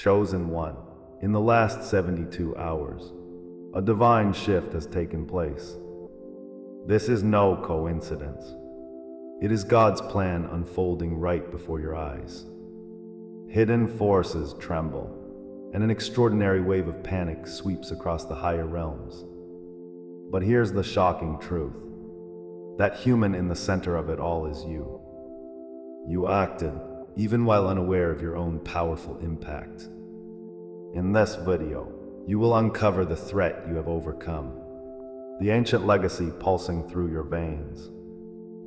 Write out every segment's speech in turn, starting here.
Chosen one, in the last 72 hours, a divine shift has taken place. This is no coincidence. It is God's plan unfolding right before your eyes. Hidden forces tremble, and an extraordinary wave of panic sweeps across the higher realms. But here's the shocking truth. That human in the center of it all is you. You acted, even while unaware of your own powerful impact. In this video, you will uncover the threat you have overcome, the ancient legacy pulsing through your veins,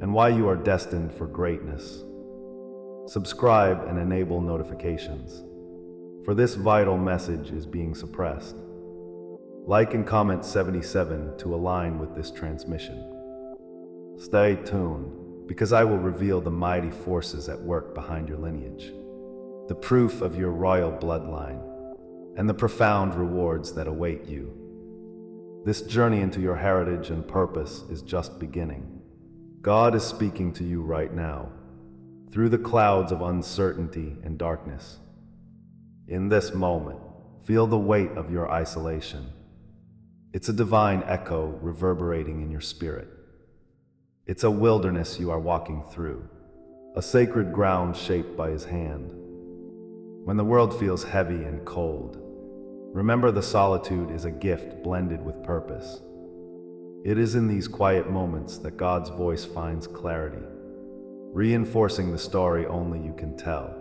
and why you are destined for greatness. Subscribe and enable notifications, for this vital message is being suppressed. Like and comment 77 to align with this transmission. Stay tuned, because I will reveal the mighty forces at work behind your lineage, the proof of your royal bloodline, and the profound rewards that await you. This journey into your heritage and purpose is just beginning. God is speaking to you right now, through the clouds of uncertainty and darkness. In this moment, feel the weight of your isolation. It's a divine echo reverberating in your spirit. It's a wilderness you are walking through, a sacred ground shaped by His hand. When the world feels heavy and cold, remember the solitude is a gift blended with purpose. It is in these quiet moments that God's voice finds clarity, reinforcing the story only you can tell.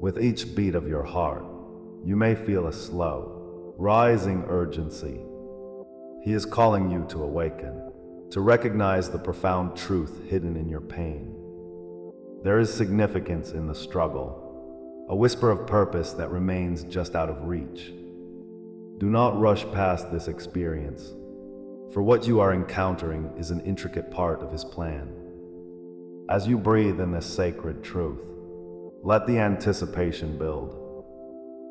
With each beat of your heart, you may feel a slow, rising urgency. He is calling you to awaken, to recognize the profound truth hidden in your pain. There is significance in the struggle, a whisper of purpose that remains just out of reach. Do not rush past this experience, for what you are encountering is an intricate part of His plan. As you breathe in this sacred truth, let the anticipation build.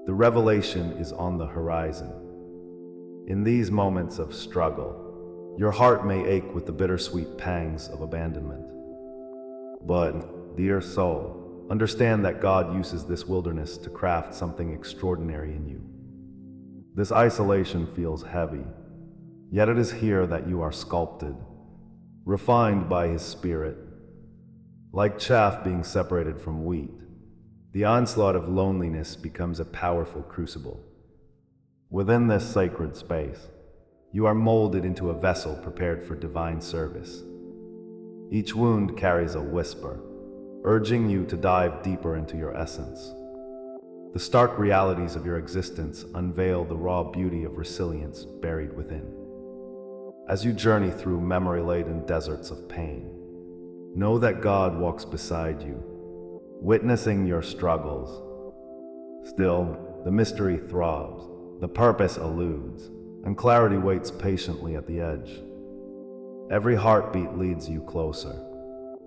The revelation is on the horizon. In these moments of struggle, your heart may ache with the bittersweet pangs of abandonment. But, dear soul, understand that God uses this wilderness to craft something extraordinary in you. This isolation feels heavy, yet it is here that you are sculpted, refined by His Spirit. Like chaff being separated from wheat, the onslaught of loneliness becomes a powerful crucible. Within this sacred space, you are molded into a vessel prepared for divine service. Each wound carries a whisper, urging you to dive deeper into your essence. The stark realities of your existence unveil the raw beauty of resilience buried within. As you journey through memory-laden deserts of pain, know that God walks beside you, witnessing your struggles. Still, the mystery throbs, the purpose eludes, and clarity waits patiently at the edge. Every heartbeat leads you closer.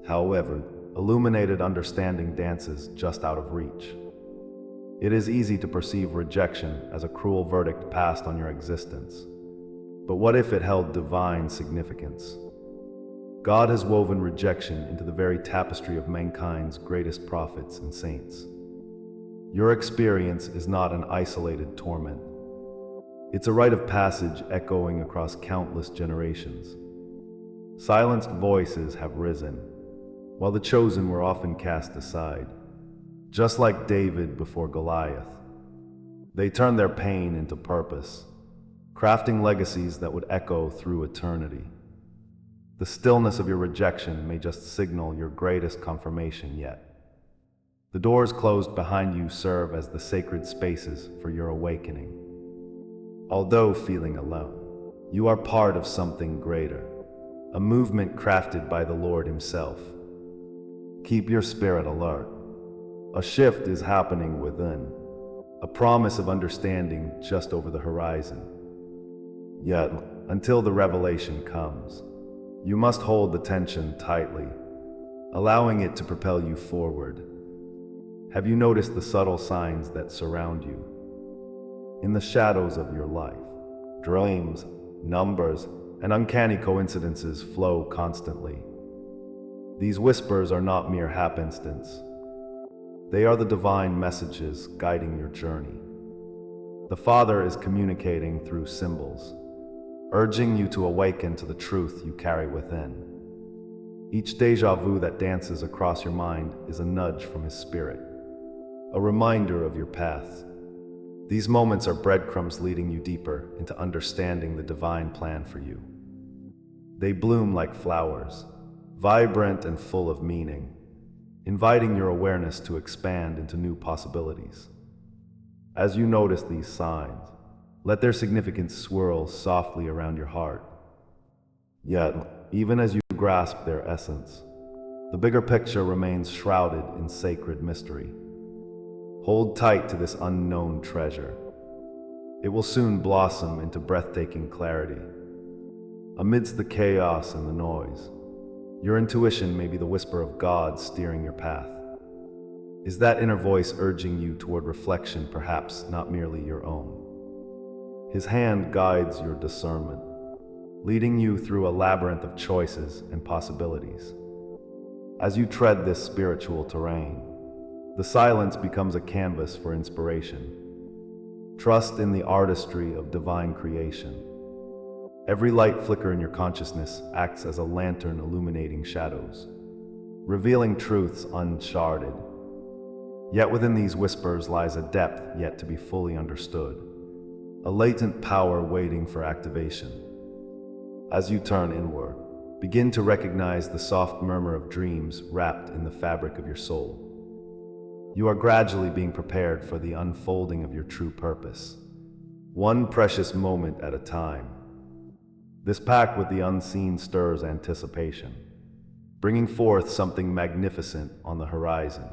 However, illuminated understanding dances just out of reach. It is easy to perceive rejection as a cruel verdict passed on your existence. But what if it held divine significance? God has woven rejection into the very tapestry of mankind's greatest prophets and saints. Your experience is not an isolated torment. It's a rite of passage echoing across countless generations. Silenced voices have risen, while the chosen were often cast aside. Just like David before Goliath, they turned their pain into purpose, crafting legacies that would echo through eternity. The stillness of your rejection may just signal your greatest confirmation yet. The doors closed behind you serve as the sacred spaces for your awakening. Although feeling alone, you are part of something greater, a movement crafted by the Lord Himself. Keep your spirit alert. A shift is happening within, a promise of understanding just over the horizon. Yet, until the revelation comes, you must hold the tension tightly, allowing it to propel you forward. Have you noticed the subtle signs that surround you? In the shadows of your life, dreams, numbers, and uncanny coincidences flow constantly. These whispers are not mere happenstance. They are the divine messages guiding your journey. The Father is communicating through symbols, urging you to awaken to the truth you carry within. Each déjà vu that dances across your mind is a nudge from His Spirit, a reminder of your path. These moments are breadcrumbs leading you deeper into understanding the divine plan for you. They bloom like flowers, vibrant and full of meaning, inviting your awareness to expand into new possibilities. As you notice these signs, let their significance swirl softly around your heart. Yet, even as you grasp their essence, the bigger picture remains shrouded in sacred mystery. Hold tight to this unknown treasure. It will soon blossom into breathtaking clarity. Amidst the chaos and the noise, your intuition may be the whisper of God steering your path. Is that inner voice urging you toward reflection, perhaps not merely your own? His hand guides your discernment, leading you through a labyrinth of choices and possibilities. As you tread this spiritual terrain, the silence becomes a canvas for inspiration. Trust in the artistry of divine creation. Every light flicker in your consciousness acts as a lantern illuminating shadows, revealing truths uncharted. Yet within these whispers lies a depth yet to be fully understood, a latent power waiting for activation. As you turn inward, begin to recognize the soft murmur of dreams wrapped in the fabric of your soul. You are gradually being prepared for the unfolding of your true purpose, one precious moment at a time. This pact with the unseen stirs anticipation, bringing forth something magnificent on the horizon.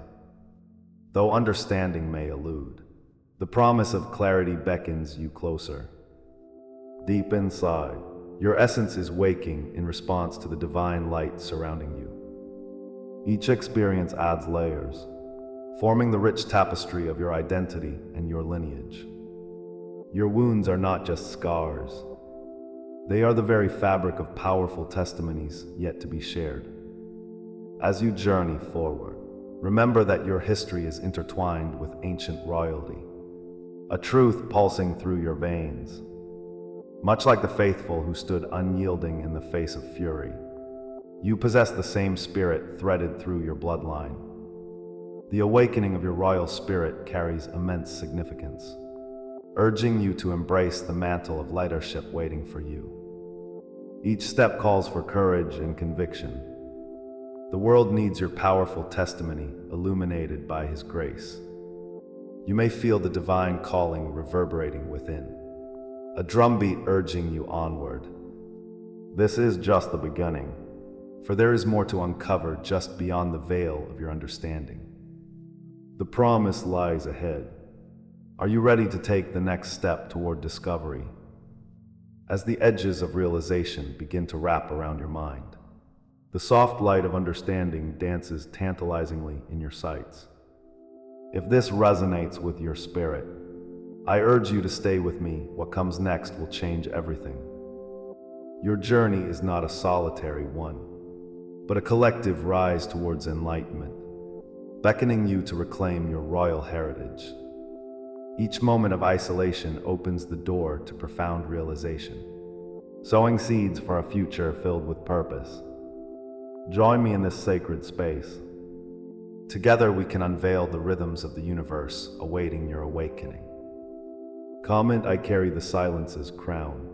Though understanding may elude, the promise of clarity beckons you closer. Deep inside, your essence is waking in response to the divine light surrounding you. Each experience adds layers, forming the rich tapestry of your identity and your lineage. Your wounds are not just scars. They are the very fabric of powerful testimonies yet to be shared. As you journey forward, remember that your history is intertwined with ancient royalty, a truth pulsing through your veins. Much like the faithful who stood unyielding in the face of fury, you possess the same spirit threaded through your bloodline. The awakening of your royal spirit carries immense significance, urging you to embrace the mantle of leadership waiting for you. Each step calls for courage and conviction. The world needs your powerful testimony illuminated by His grace. You may feel the divine calling reverberating within, a drumbeat urging you onward. This is just the beginning, for there is more to uncover just beyond the veil of your understanding. The promise lies ahead. Are you ready to take the next step toward discovery? As the edges of realization begin to wrap around your mind, the soft light of understanding dances tantalizingly in your sights. If this resonates with your spirit, I urge you to stay with me. What comes next will change everything. Your journey is not a solitary one, but a collective rise towards enlightenment, beckoning you to reclaim your royal heritage. Each moment of isolation opens the door to profound realization, sowing seeds for a future filled with purpose. Join me in this sacred space. Together we can unveil the rhythms of the universe awaiting your awakening. Comment, I carry the silence's crown.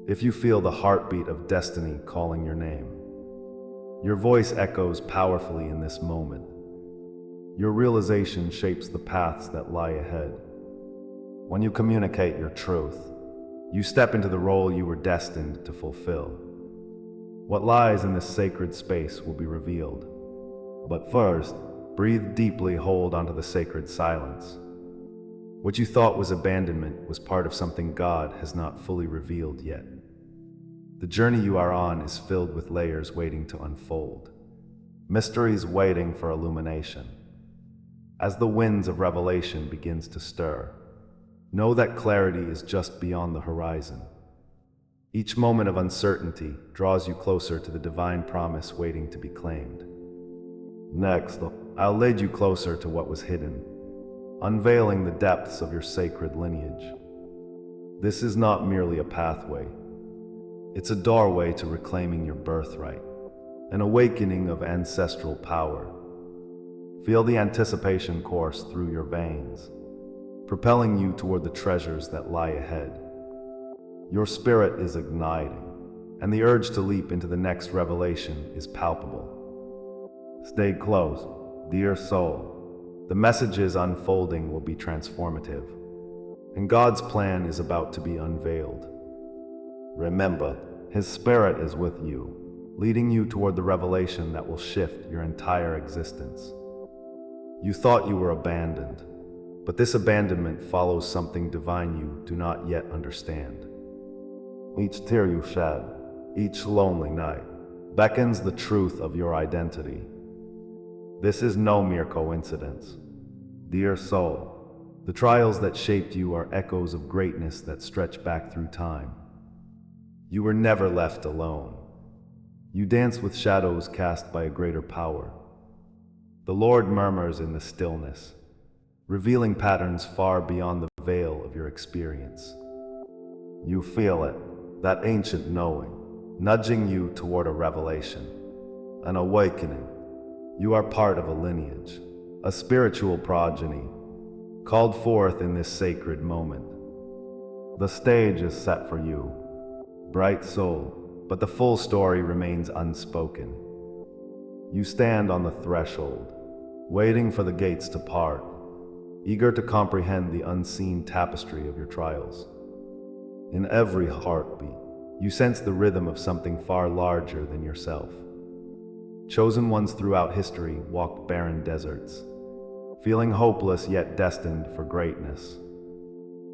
If you feel the heartbeat of destiny calling your name, your voice echoes powerfully in this moment. Your realization shapes the paths that lie ahead. When you communicate your truth, you step into the role you were destined to fulfill. What lies in this sacred space will be revealed. But first, breathe deeply, hold onto the sacred silence. What you thought was abandonment was part of something God has not fully revealed yet. The journey you are on is filled with layers waiting to unfold, mysteries waiting for illumination. As the winds of revelation begins to stir, know that clarity is just beyond the horizon. Each moment of uncertainty draws you closer to the divine promise waiting to be claimed. Next, I'll lead you closer to what was hidden, unveiling the depths of your sacred lineage. This is not merely a pathway. It's a doorway to reclaiming your birthright, an awakening of ancestral power. Feel the anticipation course through your veins, propelling you toward the treasures that lie ahead. Your spirit is igniting, and the urge to leap into the next revelation is palpable. Stay close, dear soul. The messages unfolding will be transformative, and God's plan is about to be unveiled. Remember, His Spirit is with you, leading you toward the revelation that will shift your entire existence. You thought you were abandoned, but this abandonment follows something divine you do not yet understand. Each tear you shed, each lonely night, beckons the truth of your identity. This is no mere coincidence. Dear soul, the trials that shaped you are echoes of greatness that stretch back through time. You were never left alone. You dance with shadows cast by a greater power. The Lord murmurs in the stillness, revealing patterns far beyond the veil of your experience. You feel it, that ancient knowing, nudging you toward a revelation, an awakening. You are part of a lineage, a spiritual progeny, called forth in this sacred moment. The stage is set for you, bright soul, but the full story remains unspoken. You stand on the threshold, waiting for the gates to part, eager to comprehend the unseen tapestry of your trials. In every heartbeat, you sense the rhythm of something far larger than yourself. Chosen ones throughout history walked barren deserts, feeling hopeless yet destined for greatness.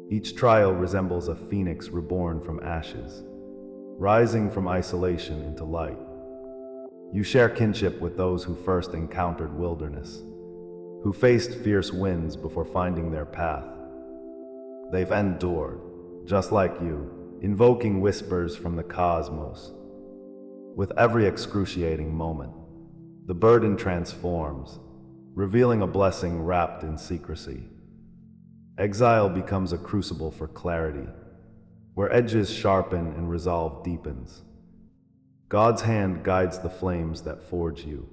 Each trial resembles a phoenix reborn from ashes, rising from isolation into light. You share kinship with those who first encountered wilderness, who faced fierce winds before finding their path. They've endured, just like you, invoking whispers from the cosmos. With every excruciating moment, the burden transforms, revealing a blessing wrapped in secrecy. Exile becomes a crucible for clarity, where edges sharpen and resolve deepens. God's hand guides the flames that forge you,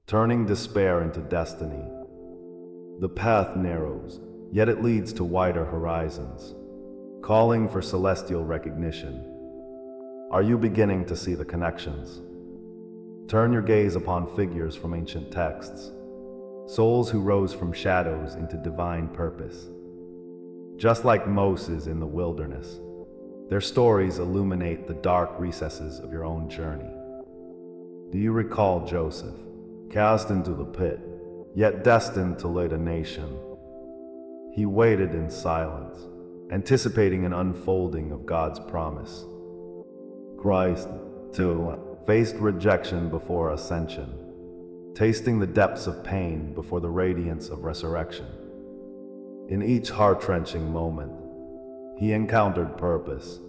turning despair into destiny. The path narrows, yet it leads to wider horizons, calling for celestial recognition. Are you beginning to see the connections? Turn your gaze upon figures from ancient texts, souls who rose from shadows into divine purpose. Just like Moses in the wilderness, their stories illuminate the dark recesses of your own journey. Do you recall Joseph, cast into the pit, yet destined to lead a nation? He waited in silence, anticipating an unfolding of God's promise. Christ, too, faced rejection before ascension, tasting the depths of pain before the radiance of resurrection. In each heart-wrenching moment, he encountered purpose,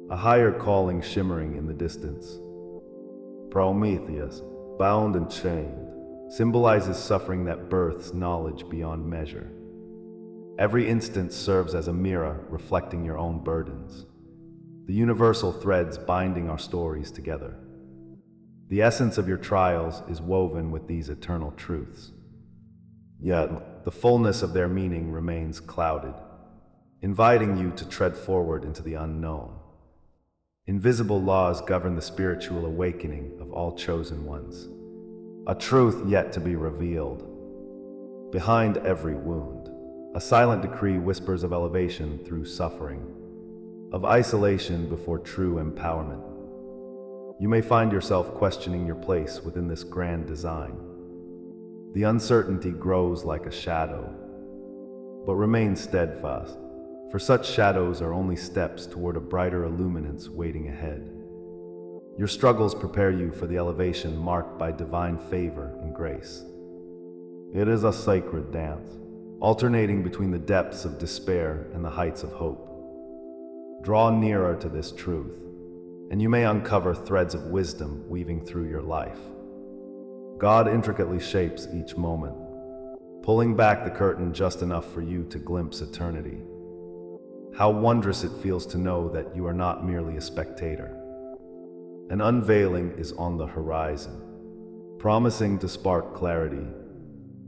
a higher calling shimmering in the distance. Prometheus, bound and chained, symbolizes suffering that births knowledge beyond measure. Every instance serves as a mirror reflecting your own burdens, the universal threads binding our stories together. The essence of your trials is woven with these eternal truths. Yet, the fullness of their meaning remains clouded, inviting you to tread forward into the unknown. Invisible laws govern the spiritual awakening of all chosen ones, a truth yet to be revealed. Behind every wound, a silent decree whispers of elevation through suffering, of isolation before true empowerment. You may find yourself questioning your place within this grand design. The uncertainty grows like a shadow, but remain steadfast, for such shadows are only steps toward a brighter illuminance waiting ahead. Your struggles prepare you for the elevation marked by divine favor and grace. It is a sacred dance, alternating between the depths of despair and the heights of hope. Draw nearer to this truth, and you may uncover threads of wisdom weaving through your life. God intricately shapes each moment, pulling back the curtain just enough for you to glimpse eternity. How wondrous it feels to know that you are not merely a spectator. An unveiling is on the horizon, promising to spark clarity,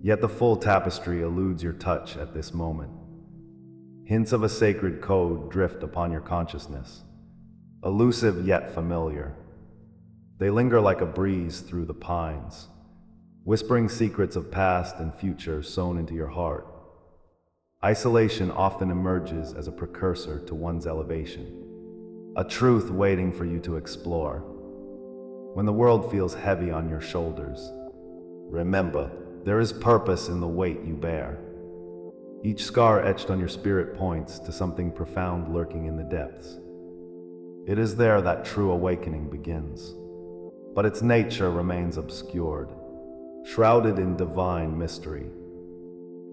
yet the full tapestry eludes your touch at this moment. Hints of a sacred code drift upon your consciousness, elusive yet familiar. They linger like a breeze through the pines, whispering secrets of past and future sewn into your heart. Isolation often emerges as a precursor to one's elevation, a truth waiting for you to explore. When the world feels heavy on your shoulders, remember, there is purpose in the weight you bear. Each scar etched on your spirit points to something profound lurking in the depths. It is there that true awakening begins, but its nature remains obscured, shrouded in divine mystery.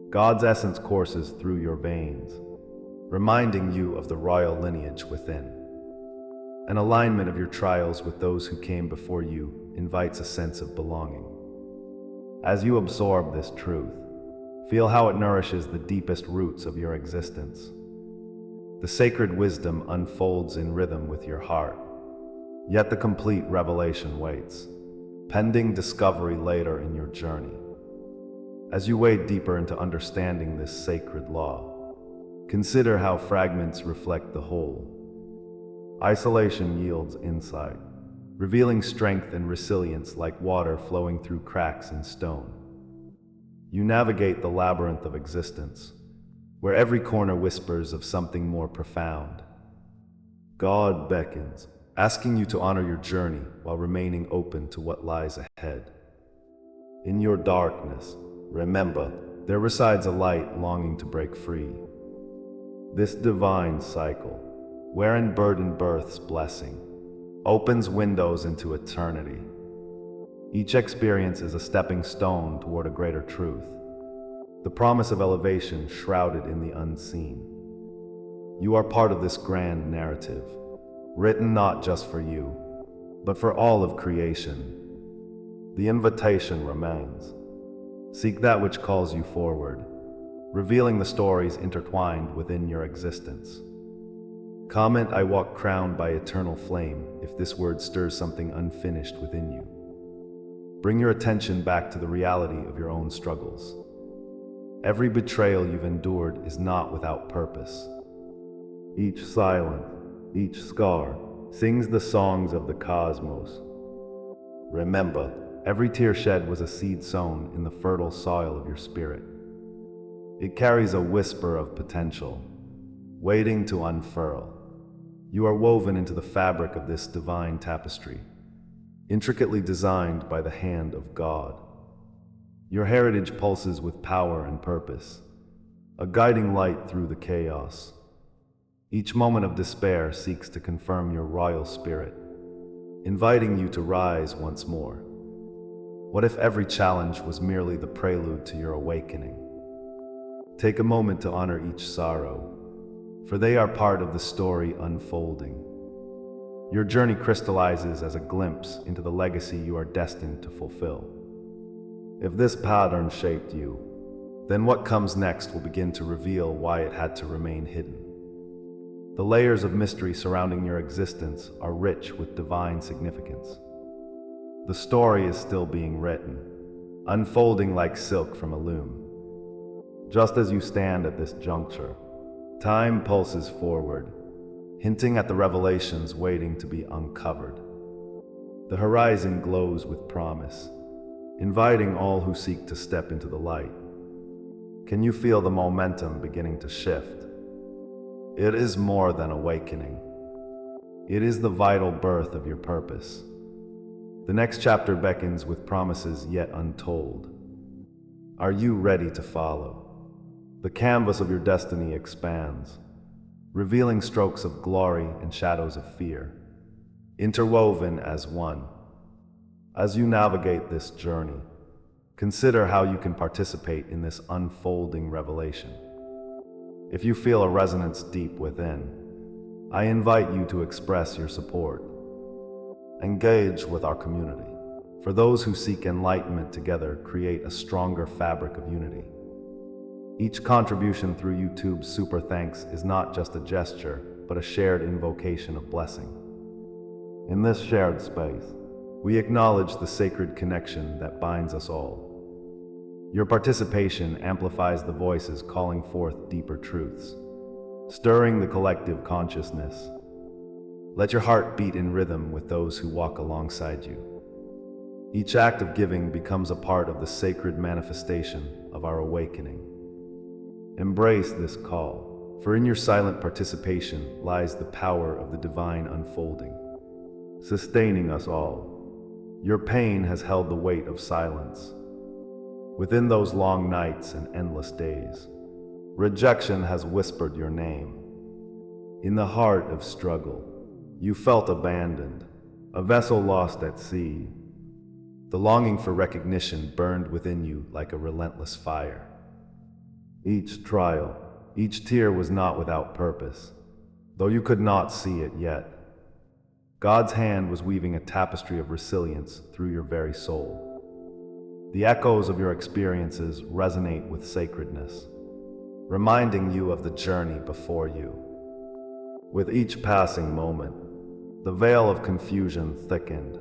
God's essence courses through your veins, reminding you of the royal lineage within. An alignment of your trials with those who came before you invites a sense of belonging. As you absorb this truth, feel how it nourishes the deepest roots of your existence. The sacred wisdom unfolds in rhythm with your heart, yet the complete revelation waits, pending discovery later in your journey. As you wade deeper into understanding this sacred law, consider how fragments reflect the whole. Isolation yields insight, revealing strength and resilience like water flowing through cracks in stone. You navigate the labyrinth of existence, where every corner whispers of something more profound. God beckons, asking you to honor your journey while remaining open to what lies ahead. In your darkness, remember, there resides a light longing to break free. This divine cycle, wherein burden births blessing, opens windows into eternity. Each experience is a stepping stone toward a greater truth, the promise of elevation shrouded in the unseen. You are part of this grand narrative, written not just for you, but for all of creation. The invitation remains. Seek that which calls you forward, revealing the stories intertwined within your existence. Comment, "I walk crowned by eternal flame," if this word stirs something unfinished within you. Bring your attention back to the reality of your own struggles. Every betrayal you've endured is not without purpose. Each silence, each scar, sings the songs of the cosmos. Remember, every tear shed was a seed sown in the fertile soil of your spirit. It carries a whisper of potential, waiting to unfurl. You are woven into the fabric of this divine tapestry, intricately designed by the hand of God. Your heritage pulses with power and purpose, a guiding light through the chaos. Each moment of despair seeks to confirm your royal spirit, inviting you to rise once more. What if every challenge was merely the prelude to your awakening? Take a moment to honor each sorrow, for they are part of the story unfolding. Your journey crystallizes as a glimpse into the legacy you are destined to fulfill. If this pattern shaped you, then what comes next will begin to reveal why it had to remain hidden. The layers of mystery surrounding your existence are rich with divine significance. The story is still being written, unfolding like silk from a loom. Just as you stand at this juncture, time pulses forward, hinting at the revelations waiting to be uncovered. The horizon glows with promise, inviting all who seek to step into the light. Can you feel the momentum beginning to shift? It is more than awakening. It is the vital birth of your purpose. The next chapter beckons with promises yet untold. Are you ready to follow? The canvas of your destiny expands, revealing strokes of glory and shadows of fear, interwoven as one. As you navigate this journey, consider how you can participate in this unfolding revelation. If you feel a resonance deep within, I invite you to express your support. Engage with our community. For those who seek enlightenment together, create a stronger fabric of unity. Each contribution through YouTube's Super Thanks is not just a gesture, but a shared invocation of blessing. In this shared space, we acknowledge the sacred connection that binds us all. Your participation amplifies the voices calling forth deeper truths, stirring the collective consciousness. Let your heart beat in rhythm with those who walk alongside you. Each act of giving becomes a part of the sacred manifestation of our awakening. Embrace this call, for in your silent participation lies the power of the divine unfolding, sustaining us all. Your pain has held the weight of silence. Within those long nights and endless days, rejection has whispered your name. In the heart of struggle, you felt abandoned, a vessel lost at sea. The longing for recognition burned within you like a relentless fire. Each trial, each tear was not without purpose, though you could not see it yet. God's hand was weaving a tapestry of resilience through your very soul. The echoes of your experiences resonate with sacredness, reminding you of the journey before you. With each passing moment, the veil of confusion thickened,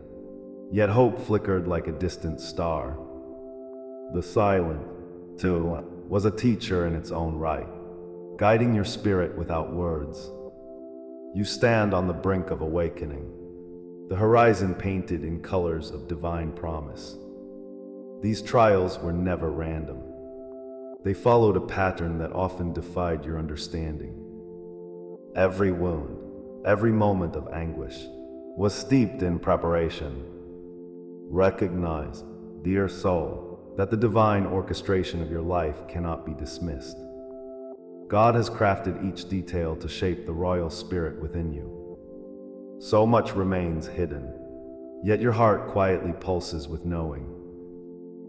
yet hope flickered like a distant star. The silence, too, was a teacher in its own right, guiding your spirit without words. You stand on the brink of awakening, the horizon painted in colors of divine promise. These trials were never random. They followed a pattern that often defied your understanding. Every wound, every moment of anguish, was steeped in preparation. Recognize, dear soul, that the divine orchestration of your life cannot be dismissed. God has crafted each detail to shape the royal spirit within you. So much remains hidden, yet your heart quietly pulses with knowing.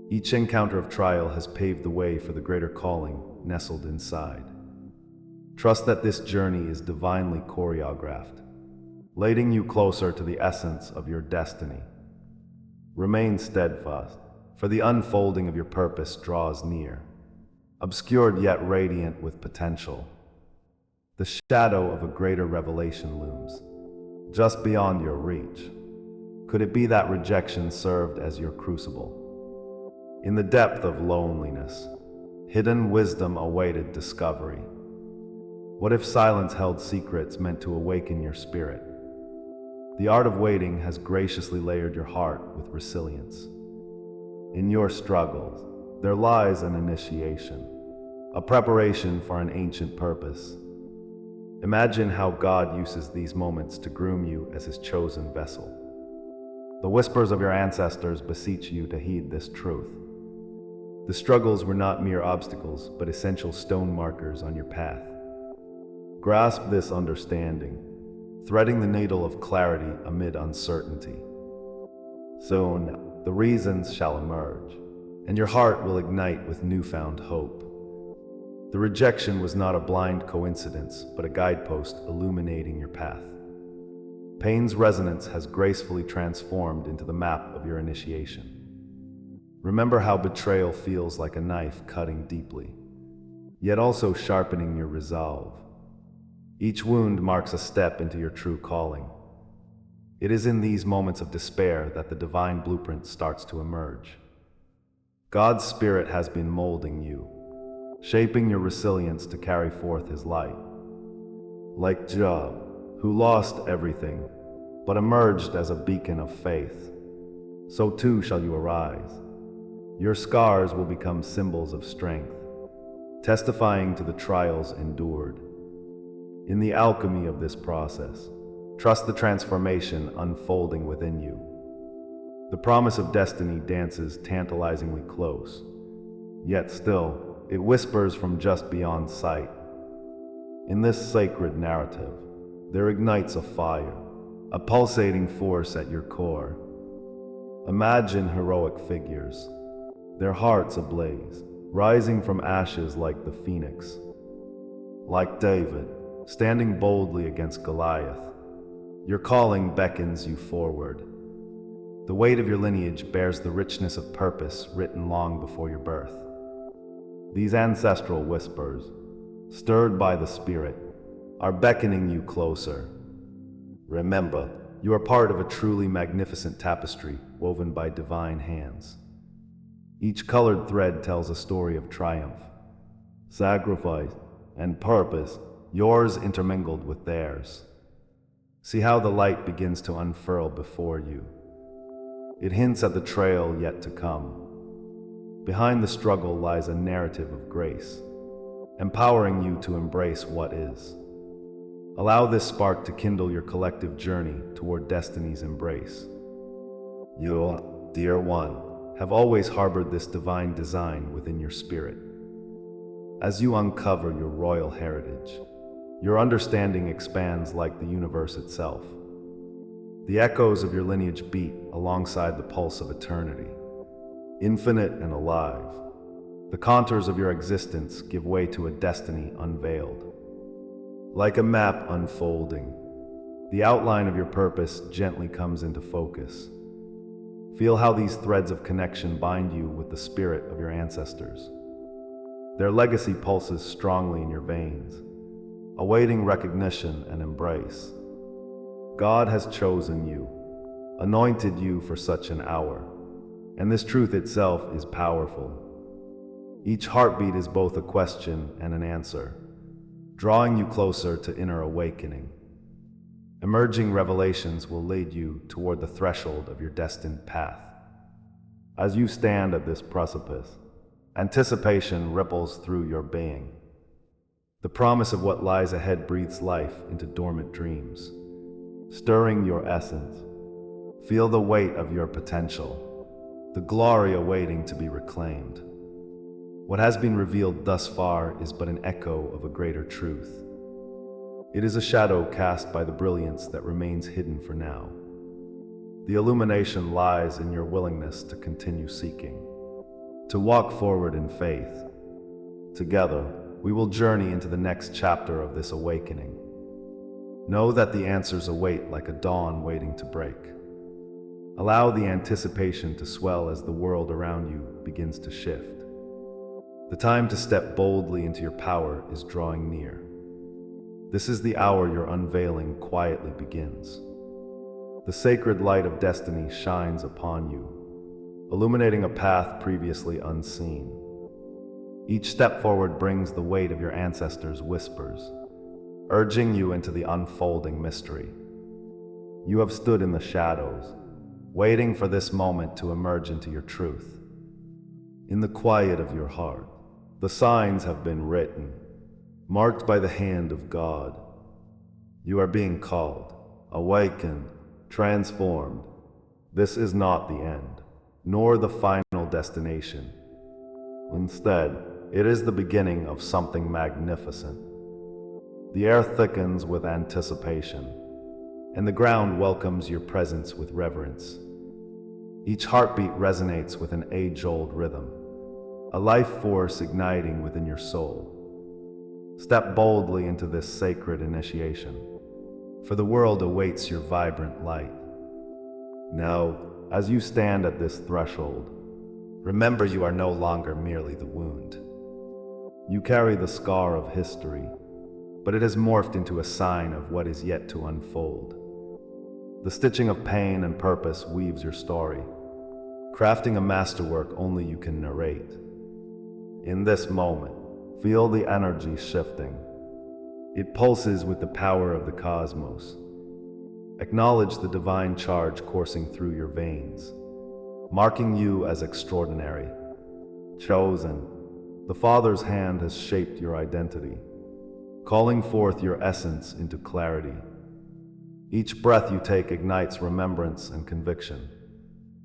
Each encounter of trial has paved the way for the greater calling nestled inside. Trust that this journey is divinely choreographed, leading you closer to the essence of your destiny. Remain steadfast, for the unfolding of your purpose draws near, obscured yet radiant with potential. The shadow of a greater revelation looms, just beyond your reach. Could it be that rejection served as your crucible? In the depth of loneliness, hidden wisdom awaited discovery. What if silence held secrets meant to awaken your spirit? The art of waiting has graciously layered your heart with resilience. In your struggles, there lies an initiation, a preparation for an ancient purpose. Imagine how God uses these moments to groom you as his chosen vessel. The whispers of your ancestors beseech you to heed this truth. The struggles were not mere obstacles, but essential stone markers on your path. Grasp this understanding, threading the needle of clarity amid uncertainty. Soon, the reasons shall emerge, and your heart will ignite with newfound hope. The rejection was not a blind coincidence, but a guidepost illuminating your path. Pain's resonance has gracefully transformed into the map of your initiation. Remember how betrayal feels like a knife cutting deeply, yet also sharpening your resolve. Each wound marks a step into your true calling. It is in these moments of despair that the divine blueprint starts to emerge. God's Spirit has been molding you, shaping your resilience to carry forth his light. Like Job, who lost everything, but emerged as a beacon of faith, so too shall you arise. Your scars will become symbols of strength, testifying to the trials endured. In the alchemy of this process, trust the transformation unfolding within you. The promise of destiny dances tantalizingly close, yet still, it whispers from just beyond sight. In this sacred narrative, there ignites a fire, a pulsating force at your core. Imagine heroic figures, their hearts ablaze, rising from ashes like the phoenix. Like David, standing boldly against Goliath, your calling beckons you forward. The weight of your lineage bears the richness of purpose written long before your birth. These ancestral whispers, stirred by the Spirit, are beckoning you closer. Remember, you are part of a truly magnificent tapestry woven by divine hands. Each colored thread tells a story of triumph, sacrifice, and purpose, yours intermingled with theirs. See how the light begins to unfurl before you. It hints at the trail yet to come. Behind the struggle lies a narrative of grace, empowering you to embrace what is. Allow this spark to kindle your collective journey toward destiny's embrace. You, dear one, have always harbored this divine design within your spirit. As you uncover your royal heritage, your understanding expands like the universe itself. The echoes of your lineage beat alongside the pulse of eternity, infinite and alive. The contours of your existence give way to a destiny unveiled. Like a map unfolding, the outline of your purpose gently comes into focus. Feel how these threads of connection bind you with the spirit of your ancestors. Their legacy pulses strongly in your veins, awaiting recognition and embrace. God has chosen you, anointed you for such an hour, and this truth itself is powerful. Each heartbeat is both a question and an answer, drawing you closer to inner awakening. Emerging revelations will lead you toward the threshold of your destined path. As you stand at this precipice, anticipation ripples through your being. The promise of what lies ahead breathes life into dormant dreams, stirring your essence. Feel the weight of your potential, the glory awaiting to be reclaimed. What has been revealed thus far is but an echo of a greater truth. It is a shadow cast by the brilliance that remains hidden for now. The illumination lies in your willingness to continue seeking, to walk forward in faith. Together, we will journey into the next chapter of this awakening. Know that the answers await like a dawn waiting to break. Allow the anticipation to swell as the world around you begins to shift. The time to step boldly into your power is drawing near. This is the hour your unveiling quietly begins. The sacred light of destiny shines upon you, illuminating a path previously unseen. Each step forward brings the weight of your ancestors' whispers, urging you into the unfolding mystery. You have stood in the shadows, waiting for this moment to emerge into your truth. In the quiet of your heart, the signs have been written, marked by the hand of God. You are being called, awakened, transformed. This is not the end, nor the final destination. Instead, it is the beginning of something magnificent. The air thickens with anticipation, and the ground welcomes your presence with reverence. Each heartbeat resonates with an age-old rhythm, a life force igniting within your soul. Step boldly into this sacred initiation, for the world awaits your vibrant light. Now, as you stand at this threshold, remember you are no longer merely the wound. You carry the scar of history, but it has morphed into a sign of what is yet to unfold. The stitching of pain and purpose weaves your story, crafting a masterwork only you can narrate. In this moment, feel the energy shifting. It pulses with the power of the cosmos. Acknowledge the divine charge coursing through your veins, marking you as extraordinary, chosen. The Father's hand has shaped your identity, calling forth your essence into clarity. Each breath you take ignites remembrance and conviction,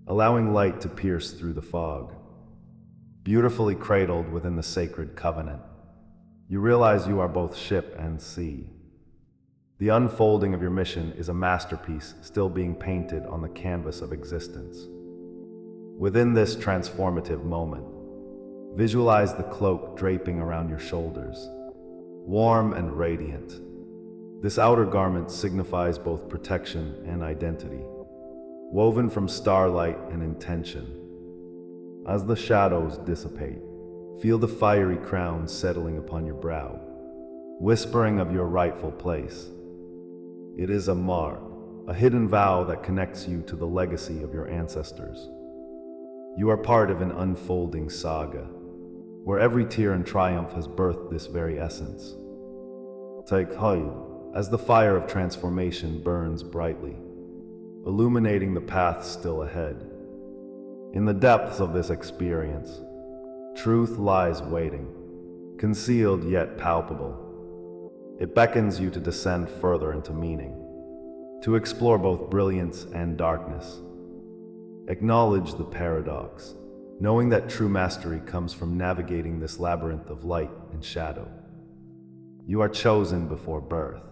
allowing light to pierce through the fog. Beautifully cradled within the sacred covenant, you realize you are both ship and sea. The unfolding of your mission is a masterpiece still being painted on the canvas of existence. Within this transformative moment, visualize the cloak draping around your shoulders, warm and radiant. This outer garment signifies both protection and identity, woven from starlight and intention. As the shadows dissipate, Feel the fiery crown settling upon your brow, whispering of your rightful place. It is a mark, a hidden vow that connects you to the legacy of your ancestors. You are part of an unfolding saga, where every tear and triumph has birthed this very essence. Take heed as the fire of transformation burns brightly, illuminating the path still ahead. In the depths of this experience, truth lies waiting, concealed yet palpable. It beckons you to descend further into meaning, to explore both brilliance and darkness. Acknowledge the paradox, knowing that true mastery comes from navigating this labyrinth of light and shadow. You are chosen before birth,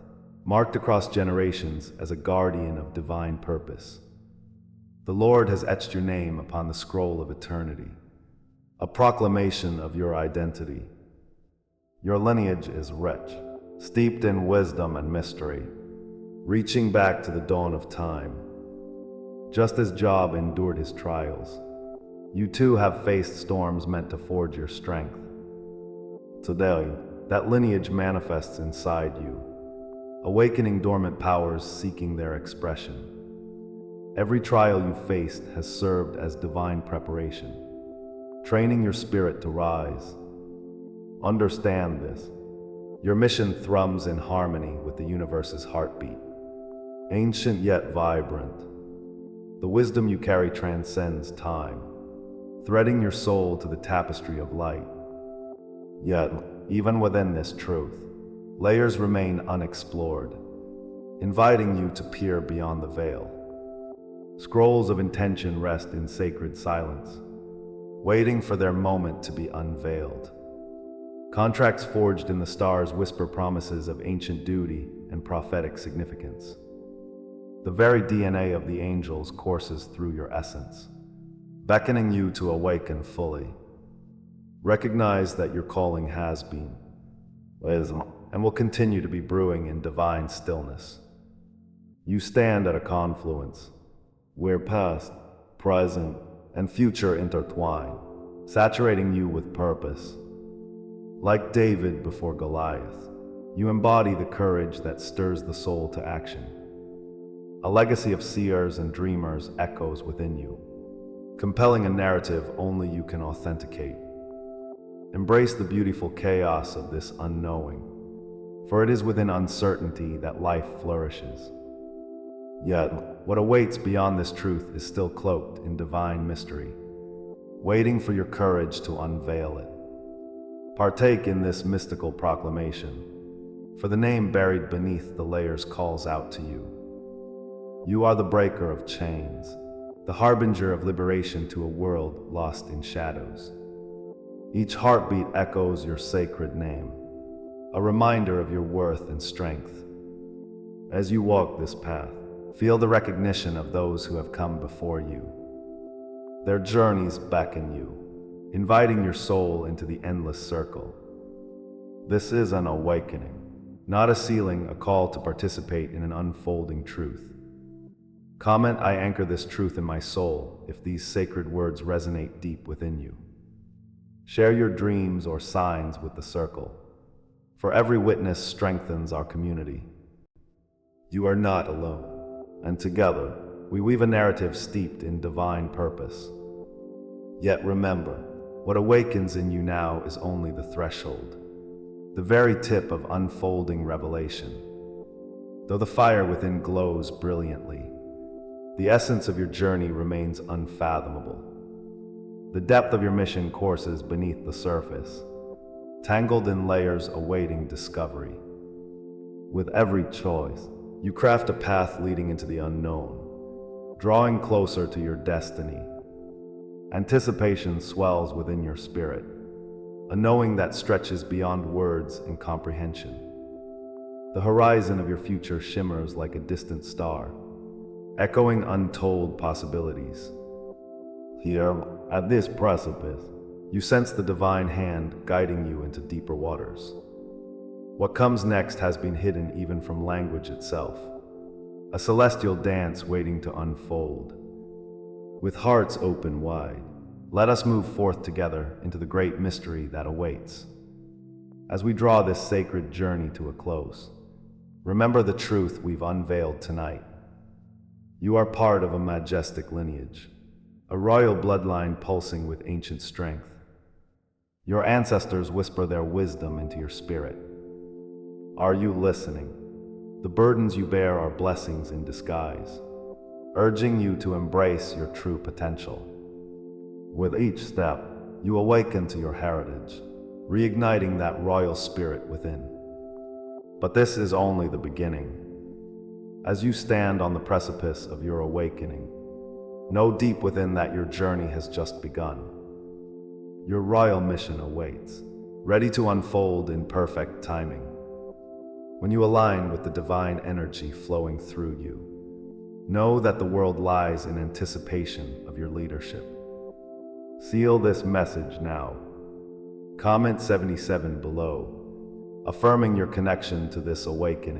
marked across generations as a guardian of divine purpose. The Lord has etched your name upon the scroll of eternity, a proclamation of your identity. Your lineage is rich, steeped in wisdom and mystery, reaching back to the dawn of time. Just as Job endured his trials, you too have faced storms meant to forge your strength. Today, that lineage manifests inside you, awakening dormant powers seeking their expression. Every trial you faced has served as divine preparation, training your spirit to rise. Understand this. Your mission thrums in harmony with the universe's heartbeat, ancient yet vibrant. The wisdom you carry transcends time, threading your soul to the tapestry of light. Yet, even within this truth, layers remain unexplored, inviting you to peer beyond the veil. Scrolls of intention rest in sacred silence, waiting for their moment to be unveiled. Contracts forged in the stars whisper promises of ancient duty and prophetic significance. The very DNA of the angels courses through your essence, beckoning you to awaken fully. Recognize that your calling has been, is, and will continue to be brewing in divine stillness. You stand at a confluence, where past, present, and future intertwine, saturating you with purpose. Like David before Goliath, you embody the courage that stirs the soul to action. A legacy of seers and dreamers echoes within you, compelling a narrative only you can authenticate. Embrace the beautiful chaos of this unknowing, for it is within uncertainty that life flourishes. Yet, what awaits beyond this truth is still cloaked in divine mystery, waiting for your courage to unveil it. Partake in this mystical proclamation, for the name buried beneath the layers calls out to you. You are the breaker of chains, the harbinger of liberation to a world lost in shadows. Each heartbeat echoes your sacred name, a reminder of your worth and strength. As you walk this path, feel the recognition of those who have come before you. Their journeys beckon you, inviting your soul into the endless circle. This is an awakening, not a ceiling, a call to participate in an unfolding truth. Comment, "I anchor this truth in my soul," if these sacred words resonate deep within you. Share your dreams or signs with the circle, for every witness strengthens our community. You are not alone, and together, we weave a narrative steeped in divine purpose. Yet remember, what awakens in you now is only the threshold, the very tip of unfolding revelation. Though the fire within glows brilliantly, the essence of your journey remains unfathomable. The depth of your mission courses beneath the surface, tangled in layers awaiting discovery. With every choice, you craft a path leading into the unknown, drawing closer to your destiny. Anticipation swells within your spirit, a knowing that stretches beyond words and comprehension. The horizon of your future shimmers like a distant star, echoing untold possibilities. Here, at this precipice, you sense the divine hand guiding you into deeper waters. What comes next has been hidden even from language itself, a celestial dance waiting to unfold. With hearts open wide, let us move forth together into the great mystery that awaits. As we draw this sacred journey to a close, remember the truth we've unveiled tonight. You are part of a majestic lineage, a royal bloodline pulsing with ancient strength. Your ancestors whisper their wisdom into your spirit. Are you listening? The burdens you bear are blessings in disguise, urging you to embrace your true potential. With each step, you awaken to your heritage, reigniting that royal spirit within. But this is only the beginning. As you stand on the precipice of your awakening, know deep within that your journey has just begun. Your royal mission awaits, ready to unfold in perfect timing. When you align with the divine energy flowing through you, know that the world lies in anticipation of your leadership. Seal this message now. Comment 77 below, affirming your connection to this awakening.